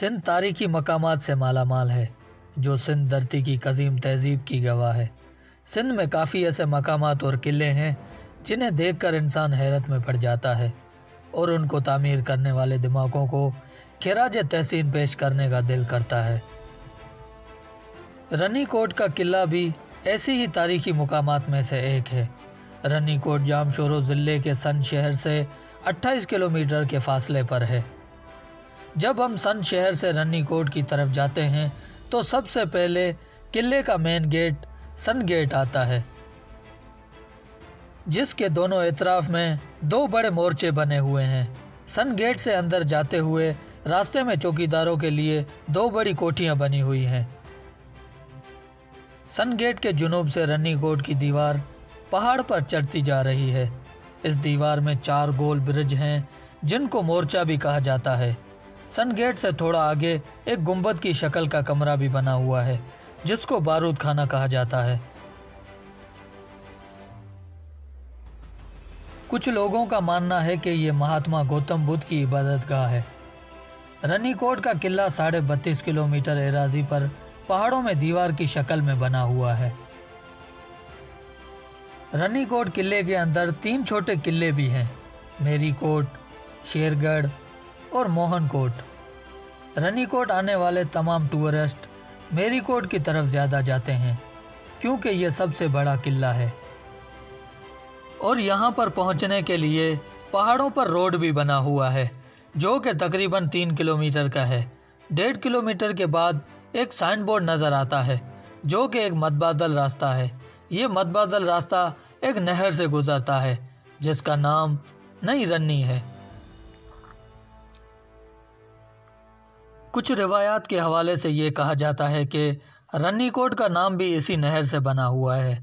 سندھ تاریخی مقامات سے مالا مال ہے جو سندھ دھرتی کی قدیم تہذیب کی گواہ ہے۔ سندھ میں کافی ایسے مقامات اور قلعے ہیں جنہیں دیکھ کر انسان حیرت میں پڑ جاتا ہے اور ان کو تعمیر کرنے والے دماغوں کو خراج تحسین پیش کرنے کا دل کرتا ہے۔ رنی کوٹ کا قلعہ بھی ایسی ہی تاریخی مقامات میں سے ایک ہے۔ رنی کوٹ جامشورو ضلع کے سن شہر سے 28 کلومیٹر کے فاصلے پر ہے۔ جب ہم سن شہر سے رنی کوٹ کی طرف جاتے ہیں تو سب سے پہلے قلعے کا مین گیٹ سن گیٹ آتا ہے، جس کے دونوں اطراف میں 2 بڑے مورچے بنے ہوئے ہیں۔ سن گیٹ سے اندر جاتے ہوئے راستے میں چوکیداروں کے لیے 2 بڑی کوٹھیاں بنی ہوئی ہیں۔ سن گیٹ کے جنوب سے رنی کوٹ کی دیوار پہاڑ پر چڑھتی جا رہی ہے۔ اس دیوار میں 4 گول برج ہیں جن کو مورچہ بھی کہا جاتا ہے۔ سن گیٹ سے تھوڑا آگے ایک گنبد کی شکل کا کمرہ بھی بنا ہوا ہے جس کو بارود خانہ کہا جاتا ہے۔ کچھ لوگوں کا ماننا ہے کہ یہ مہاتما گوتم بدھ کی عبادت گاہ ہے۔ رنی کوٹ کا قلعہ 32.5 کلومیٹر اراضی پر پہاڑوں میں دیوار کی شکل میں بنا ہوا ہے۔ رنی کوٹ قلعے کے اندر 3 چھوٹے قلعے بھی ہیں، میری کوٹ، شیر گڑھ اور موہن کوٹ۔ رنی کوٹ آنے والے تمام ٹورسٹ میری کوٹ کی طرف زیادہ جاتے ہیں کیونکہ یہ سب سے بڑا قلعہ ہے اور یہاں پر پہنچنے کے لیے پہاڑوں پر روڈ بھی بنا ہوا ہے جو کہ تقریباً 3 کلومیٹر کا ہے۔ 1.5 کلومیٹر کے بعد ایک سائن بورڈ نظر آتا ہے جو کہ ایک متبادل راستہ ہے۔ یہ متبادل راستہ ایک نہر سے گزرتا ہے جس کا نام نئی رنی ہے۔ کچھ روایات کے حوالے سے یہ کہا جاتا ہے کہ رنی کوٹ کا نام بھی اسی نہر سے بنا ہوا ہے۔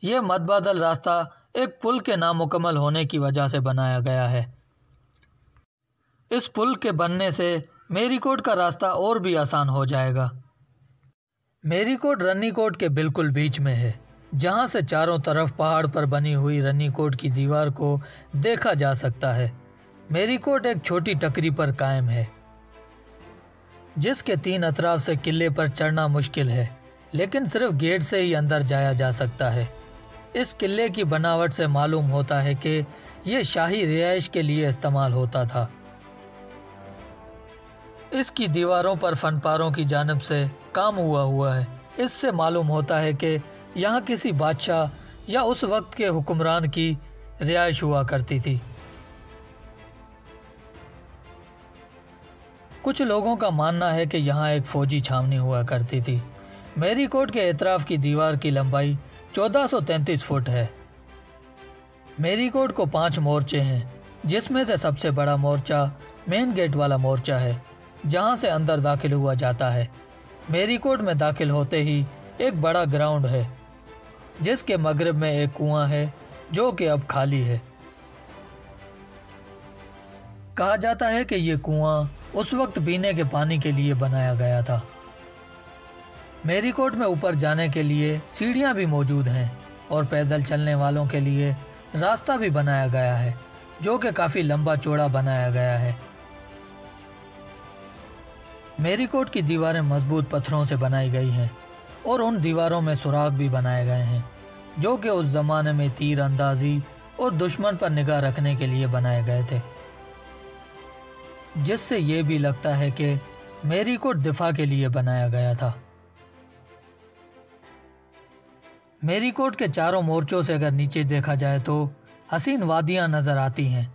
یہ متبادل راستہ ایک پل کے نامکمل ہونے کی وجہ سے بنایا گیا ہے۔ اس پل کے بننے سے میری کوٹ کا راستہ اور بھی آسان ہو جائے گا۔ میری کوٹ رنی کوٹ کے بالکل بیچ میں ہے جہاں سے چاروں طرف پہاڑ پر بنی ہوئی رنی کوٹ کی دیوار کو دیکھا جا سکتا ہے۔ میری کوٹ ایک چھوٹی ٹکری پر قائم ہے جس کے 3 اطراف سے قلعے پر چڑھنا مشکل ہے، لیکن صرف گیٹ سے ہی اندر جایا جا سکتا ہے۔ اس قلعے کی بناوٹ سے معلوم ہوتا ہے کہ یہ شاہی رہائش کے لیے استعمال ہوتا تھا۔ اس کی دیواروں پر فن پاروں کی جانب سے کام ہوا ہے۔ اس سے معلوم ہوتا ہے کہ یہاں کسی بادشاہ یا اس وقت کے حکمران کی رہائش ہوا کرتی تھی۔ کچھ لوگوں کا ماننا ہے کہ یہاں ایک فوجی چھاونی ہوا کرتی تھی۔ میری کوٹ کے اطراف کی دیوار کی لمبائی 1433 فٹ ہے۔ میری کوٹ کو 5 مورچے ہیں جس میں سے سب سے بڑا مورچہ مین گیٹ والا مورچہ ہے جہاں سے اندر داخل ہوا جاتا ہے۔ میری کوٹ میں داخل ہوتے ہی ایک بڑا گراؤنڈ ہے جس کے مغرب میں ایک کنواں ہے جو کہ اب خالی ہے۔ کہا جاتا ہے کہ یہ کنواں اس وقت پینے کے پانی کے لیے بنایا گیا تھا۔ میری کوٹ میں اوپر جانے کے لیے سیڑھیاں بھی موجود ہیں اور پیدل چلنے والوں کے لیے راستہ بھی بنایا گیا ہے جو کہ کافی لمبا چوڑا بنایا گیا ہے۔ میری کوٹ کی دیواریں مضبوط پتھروں سے بنائی گئی ہیں اور ان دیواروں میں سوراخ بھی بنائے گئے ہیں جو کہ اس زمانے میں تیر اندازی اور دشمن پر نگاہ رکھنے کے لیے بنائے گئے تھے، جس سے یہ بھی لگتا ہے کہ میری کوٹ دفاع کے لیے بنایا گیا تھا۔ میری کوٹ کے چاروں مورچوں سے اگر نیچے دیکھا جائے تو حسین وادیاں نظر آتی ہیں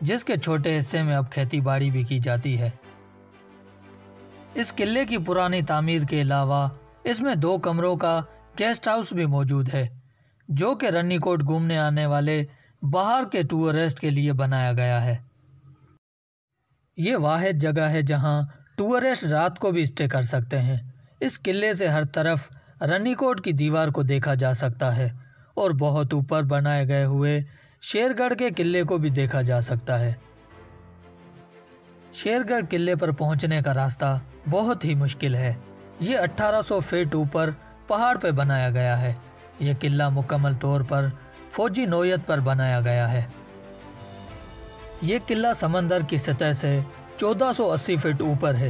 جس کے چھوٹے حصے میں اب کھیتی باڑی بھی کی جاتی ہے۔ اس قلعے کی پرانی تعمیر کے علاوہ اس میں 2 کمروں کا گیسٹ ہاؤس بھی موجود ہے جو کہ رنی کوٹ گھومنے آنے والے باہر کے ٹورسٹ کے لیے بنایا گیا ہے۔ یہ واحد جگہ ہے جہاں ٹورسٹ رات کو بھی اسٹے کر سکتے ہیں۔ اس قلعے سے ہر طرف رنی کوٹ کی دیوار کو دیکھا جا سکتا ہے اور بہت اوپر بنائے گئے ہوئے شیر گڑھ کے قلعے کو بھی دیکھا جا سکتا ہے۔ شیر گڑھ قلعے پر پہنچنے کا راستہ بہت ہی مشکل ہے۔ یہ 1800 فٹ اوپر پہاڑ پہ بنایا گیا ہے۔ یہ قلعہ مکمل طور پر فوجی نوعیت پر بنایا گیا ہے۔ یہ قلعہ سمندر کی سطح سے 1480 فٹ اوپر ہے۔